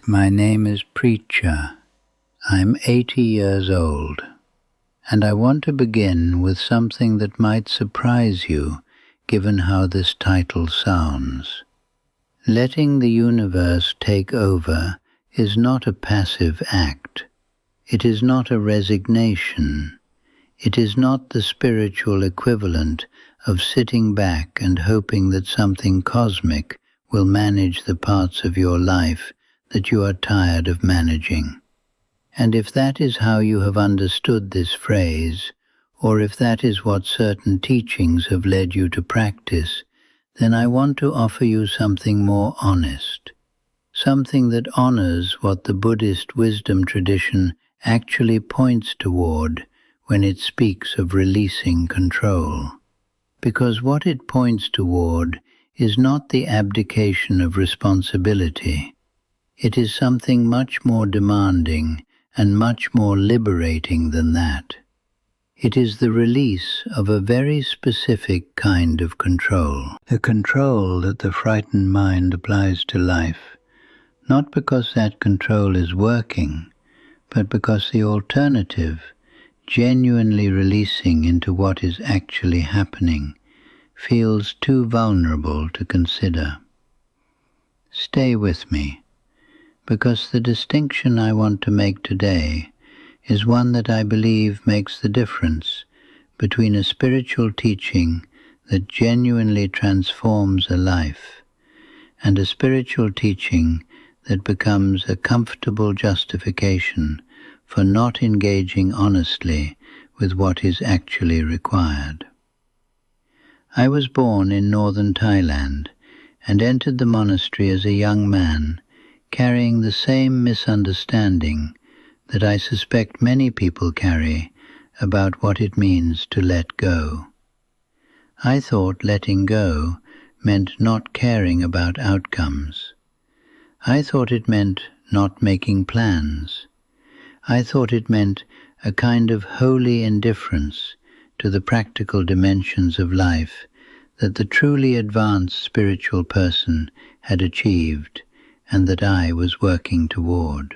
My name is Preacher. I'm 80 years old, and I want to begin with something that might surprise you, given how this title sounds. Letting the universe take over is not a passive act. It is not a resignation. It is not the spiritual equivalent of sitting back and hoping that something cosmic will manage the parts of your life that you are tired of managing. And if that is how you have understood this phrase, or if that is what certain teachings have led you to practice, then I want to offer you something more honest, something that honors what the Buddhist wisdom tradition actually points toward when it speaks of releasing control. Because what it points toward is not the abdication of responsibility. It is something much more demanding and much more liberating than that. It is the release of a very specific kind of control, the control that the frightened mind applies to life, not because that control is working, but because the alternative, genuinely releasing into what is actually happening, feels too vulnerable to consider. Stay with me, because the distinction I want to make today is one that I believe makes the difference between a spiritual teaching that genuinely transforms a life and a spiritual teaching that becomes a comfortable justification for not engaging honestly with what is actually required. I was born in northern Thailand and entered the monastery as a young man, carrying the same misunderstanding that I suspect many people carry about what it means to let go. I thought letting go meant not caring about outcomes. I thought it meant not making plans. I thought it meant a kind of holy indifference to the practical dimensions of life that the truly advanced spiritual person had achieved and that I was working toward.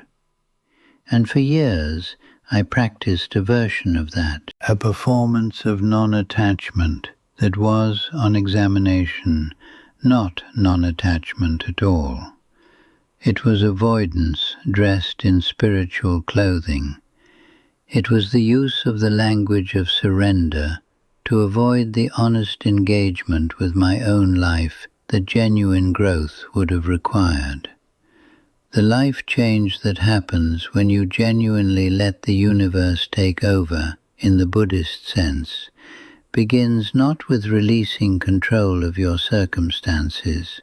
And for years I practiced a version of that, a performance of non-attachment that was, on examination, not non-attachment at all. It was avoidance dressed in spiritual clothing. It was the use of the language of surrender to avoid the honest engagement with my own life that genuine growth would have required. The life change that happens when you genuinely let the universe take over, in the Buddhist sense, begins not with releasing control of your circumstances.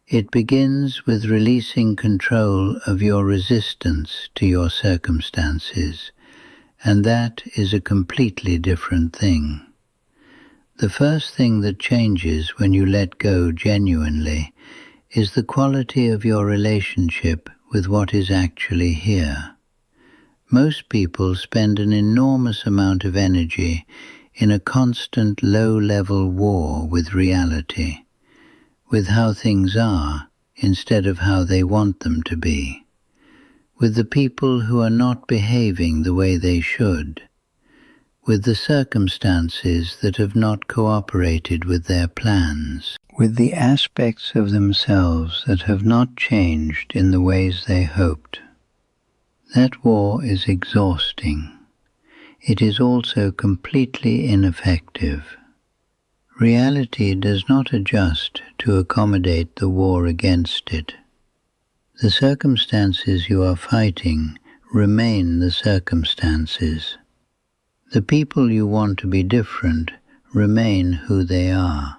It begins with releasing control of your resistance to your circumstances, and that is a completely different thing. The first thing that changes when you let go genuinely is the quality of your relationship with what is actually here. Most people spend an enormous amount of energy in a constant low-level war with reality, with how things are instead of how they want them to be, with the people who are not behaving the way they should, with the circumstances that have not cooperated with their plans, with the aspects of themselves that have not changed in the ways they hoped. That war is exhausting. It is also completely ineffective. Reality does not adjust to accommodate the war against it. The circumstances you are fighting remain the circumstances. The people you want to be different remain who they are.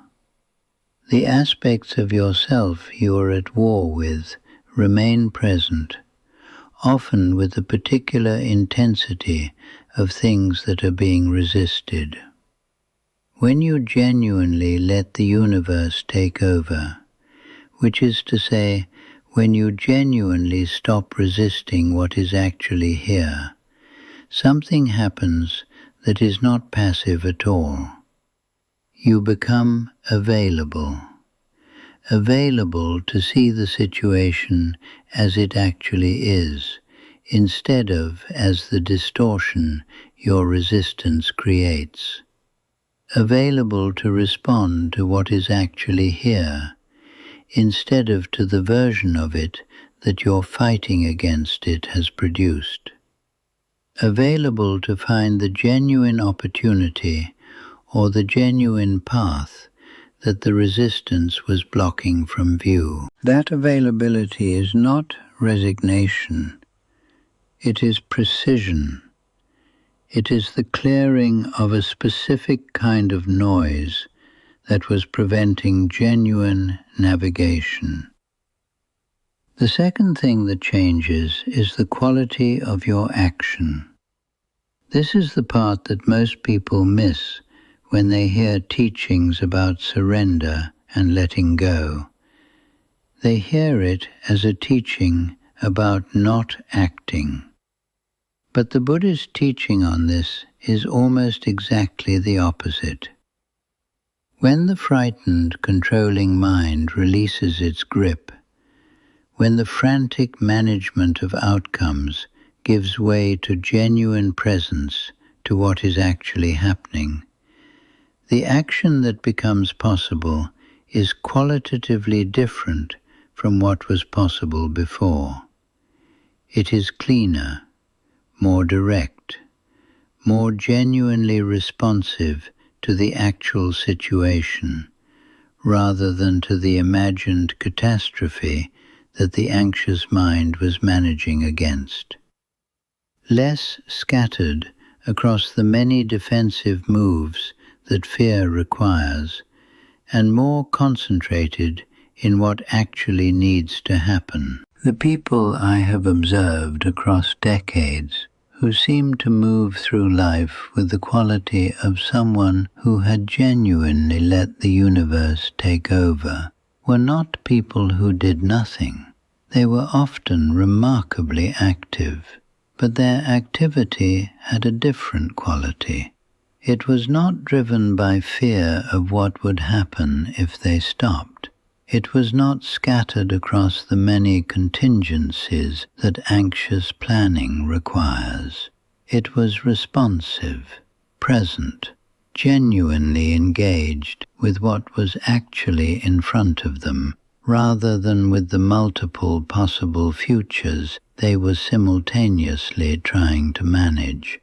The aspects of yourself you are at war with remain present, often with the particular intensity of things that are being resisted. When you genuinely let the universe take over, which is to say, when you genuinely stop resisting what is actually here, something happens that is not passive at all. You become available. available to see the situation as it actually is, instead of as the distortion your resistance creates. Available to respond to what is actually here, instead of to the version of it that your fighting against it has produced. Available to find the genuine opportunity or the genuine path that the resistance was blocking from view. That availability is not resignation. It is precision. It is the clearing of a specific kind of noise that was preventing genuine navigation. The second thing that changes is the quality of your action. This is the part that most people miss when they hear teachings about surrender and letting go. They hear it as a teaching about not acting. But the Buddhist teaching on this is almost exactly the opposite. When the frightened, controlling mind releases its grip, when the frantic management of outcomes gives way to genuine presence to what is actually happening, the action that becomes possible is qualitatively different from what was possible before. It is cleaner, more direct, more genuinely responsive to the actual situation, rather than to the imagined catastrophe that the anxious mind was managing against. Less scattered across the many defensive moves that fear requires, and more concentrated in what actually needs to happen. The people I have observed across decades who seemed to move through life with the quality of someone who had genuinely let the universe take over were not people who did nothing. They were often remarkably active, but their activity had a different quality. It was not driven by fear of what would happen if they stopped. It was not scattered across the many contingencies that anxious planning requires. It was responsive, present, genuinely engaged with what was actually in front of them, rather than with the multiple possible futures they were simultaneously trying to manage.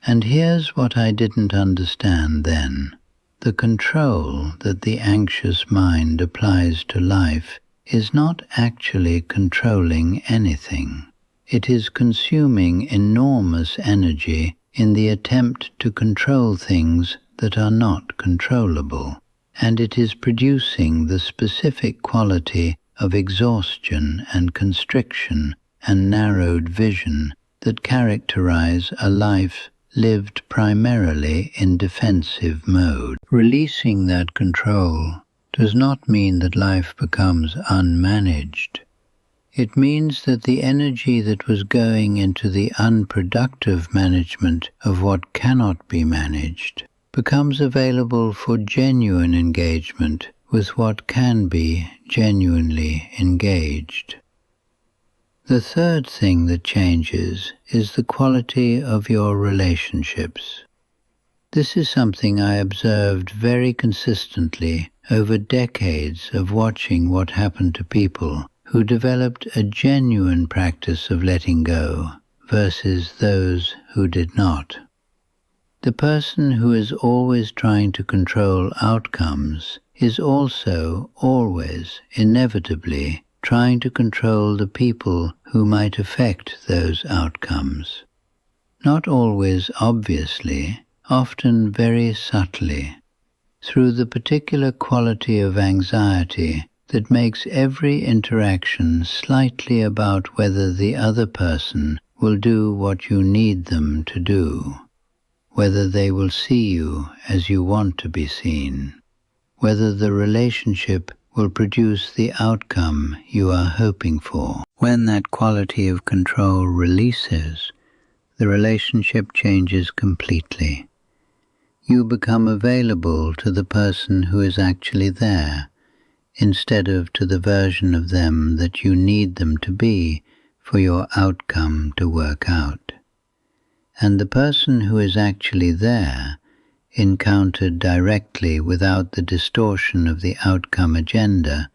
And here's what I didn't understand then. The control that the anxious mind applies to life is not actually controlling anything. It is consuming enormous energy in the attempt to control things that are not controllable, and it is producing the specific quality of exhaustion and constriction and narrowed vision that characterize a life lived primarily in defensive mode. Releasing that control does not mean that life becomes unmanaged. It means that the energy that was going into the unproductive management of what cannot be managed becomes available for genuine engagement with what can be genuinely engaged. The third thing that changes is the quality of your relationships. This is something I observed very consistently over decades of watching what happened to people who developed a genuine practice of letting go versus those who did not. The person who is always trying to control outcomes is also always, inevitably, trying to control the people who might affect those outcomes. Not always obviously, often very subtly, through the particular quality of anxiety that makes every interaction slightly about whether the other person will do what you need them to do, whether they will see you as you want to be seen, whether the relationship will produce the outcome you are hoping for. When that quality of control releases, the relationship changes completely. You become available to the person who is actually there, instead of to the version of them that you need them to be for your outcome to work out. And the person who is actually there, encountered directly without the distortion of the outcome agenda,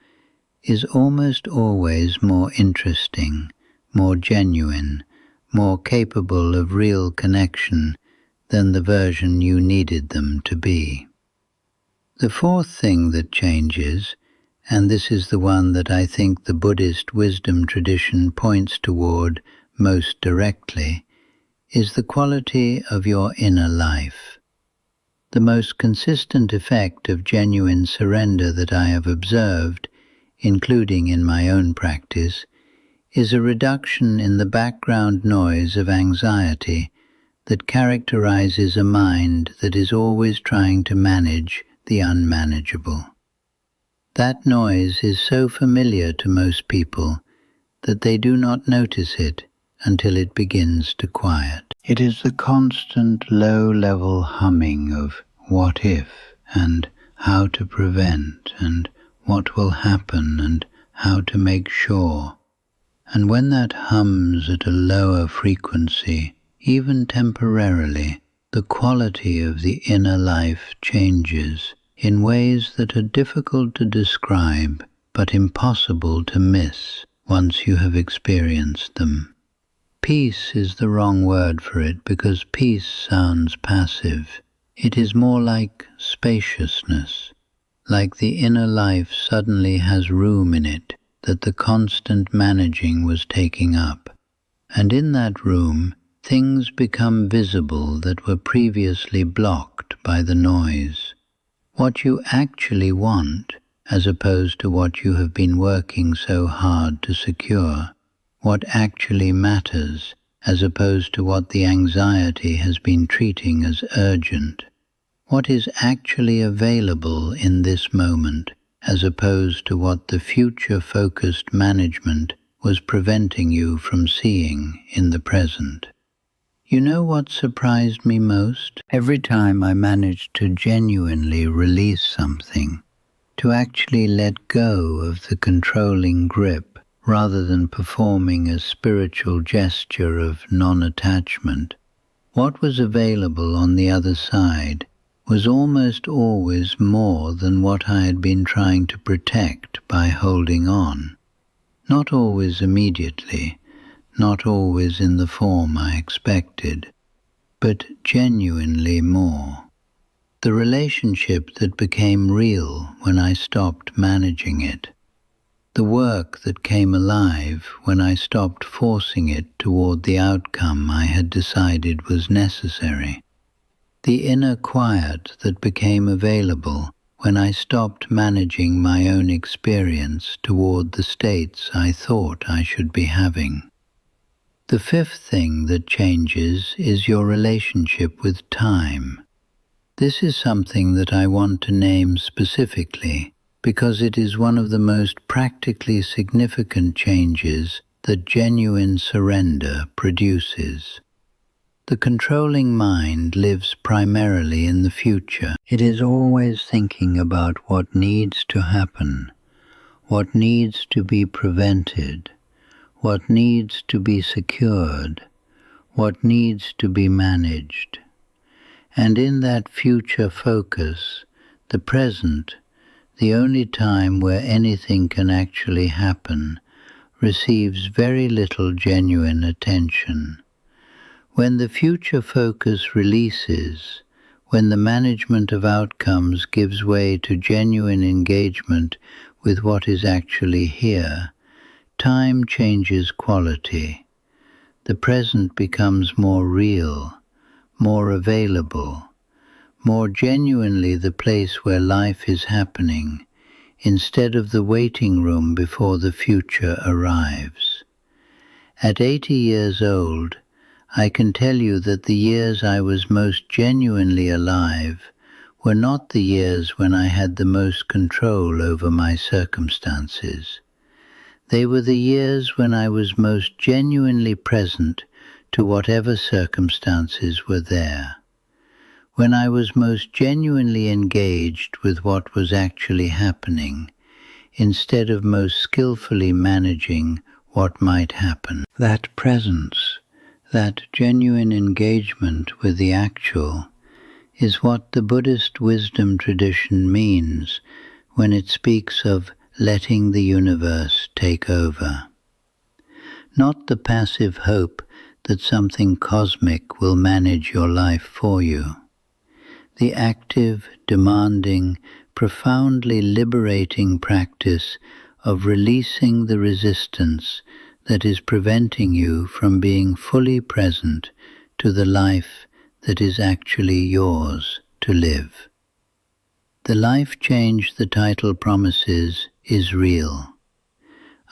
is almost always more interesting, more genuine, more capable of real connection than the version you needed them to be. The fourth thing that changes, and this is the one that I think the Buddhist wisdom tradition points toward most directly, is the quality of your inner life. The most consistent effect of genuine surrender that I have observed, including in my own practice, is a reduction in the background noise of anxiety that characterizes a mind that is always trying to manage the unmanageable. That noise is so familiar to most people that they do not notice it until it begins to quiet. It is the constant low-level humming of what if and how to prevent and what will happen and how to make sure. And when that hums at a lower frequency, even temporarily, the quality of the inner life changes in ways that are difficult to describe but impossible to miss once you have experienced them. Peace is the wrong word for it because peace sounds passive. It is more like spaciousness, like the inner life suddenly has room in it that the constant managing was taking up. And in that room, things become visible that were previously blocked by the noise. What you actually want, as opposed to what you have been working so hard to secure. What actually matters, as opposed to what the anxiety has been treating as urgent. What is actually available in this moment, as opposed to what the future-focused management was preventing you from seeing in the present. You know what surprised me most? Every time I managed to genuinely release something, to actually let go of the controlling grip rather than performing a spiritual gesture of non-attachment, what was available on the other side was almost always more than what I had been trying to protect by holding on. Not always immediately, not always in the form I expected, but genuinely more. The relationship that became real when I stopped managing it. The work that came alive when I stopped forcing it toward the outcome I had decided was necessary. The inner quiet that became available when I stopped managing my own experience toward the states I thought I should be having. The fifth thing that changes is your relationship with time. This is something that I want to name specifically because it is one of the most practically significant changes that genuine surrender produces. The controlling mind lives primarily in the future. It is always thinking about what needs to happen, what needs to be prevented, what needs to be secured, what needs to be managed. And in that future focus, the present, the only time where anything can actually happen, receives very little genuine attention. When the future focus releases, when the management of outcomes gives way to genuine engagement with what is actually here, time changes quality. The present becomes more real, more available, more genuinely the place where life is happening, instead of the waiting room before the future arrives. At 80 years old, I can tell you that the years I was most genuinely alive were not the years when I had the most control over my circumstances. They were the years when I was most genuinely present to whatever circumstances were there, when I was most genuinely engaged with what was actually happening, instead of most skillfully managing what might happen. That presence, that genuine engagement with the actual, is what the Buddhist wisdom tradition means when it speaks of letting the universe take over. Not the passive hope that something cosmic will manage your life for you. The active, demanding, profoundly liberating practice of releasing the resistance that is preventing you from being fully present to the life that is actually yours to live. The life change the title promises is real.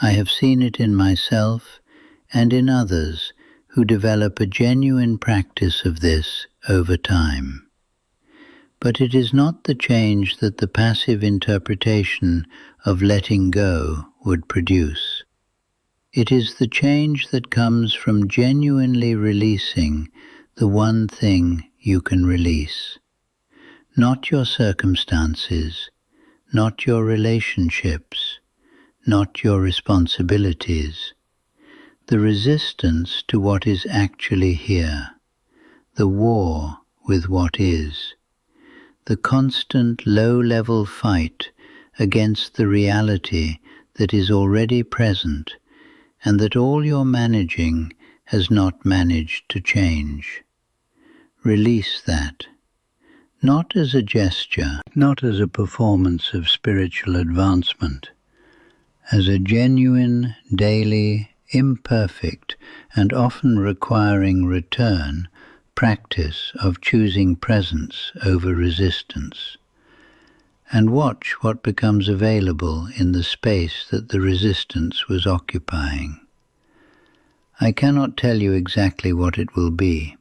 I have seen it in myself and in others who develop a genuine practice of this over time. But it is not the change that the passive interpretation of letting go would produce. It is the change that comes from genuinely releasing the one thing you can release. Not your circumstances, not your relationships, not your responsibilities. The resistance to what is actually here, the war with what is, the constant low-level fight against the reality that is already present and that all your managing has not managed to change. Release that, not as a gesture, not as a performance of spiritual advancement, as a genuine, daily, imperfect, and often requiring return practice of choosing presence over resistance. And watch what becomes available in the space that the resistance was occupying. I cannot tell you exactly what it will be.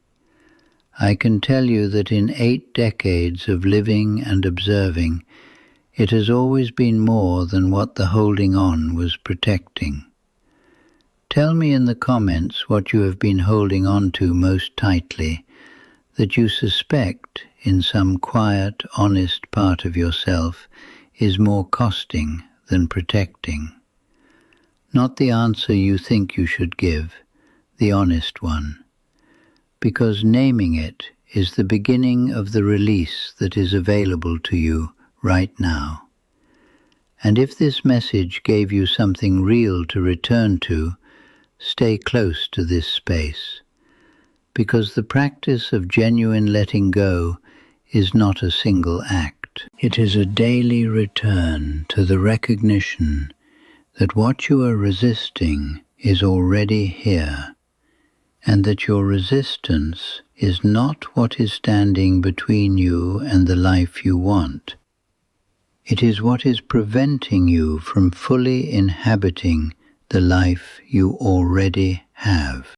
I can tell you that in 8 decades of living and observing, it has always been more than what the holding on was protecting. Tell me in the comments what you have been holding on to most tightly, that you suspect in some quiet, honest part of yourself is more costing than protecting. Not the answer you think you should give, the honest one, because naming it is the beginning of the release that is available to you right now. And if this message gave you something real to return to, stay close to this space, because the practice of genuine letting go is not a single act. It is a daily return to the recognition that what you are resisting is already here, and that your resistance is not what is standing between you and the life you want. It is what is preventing you from fully inhabiting the life you already have.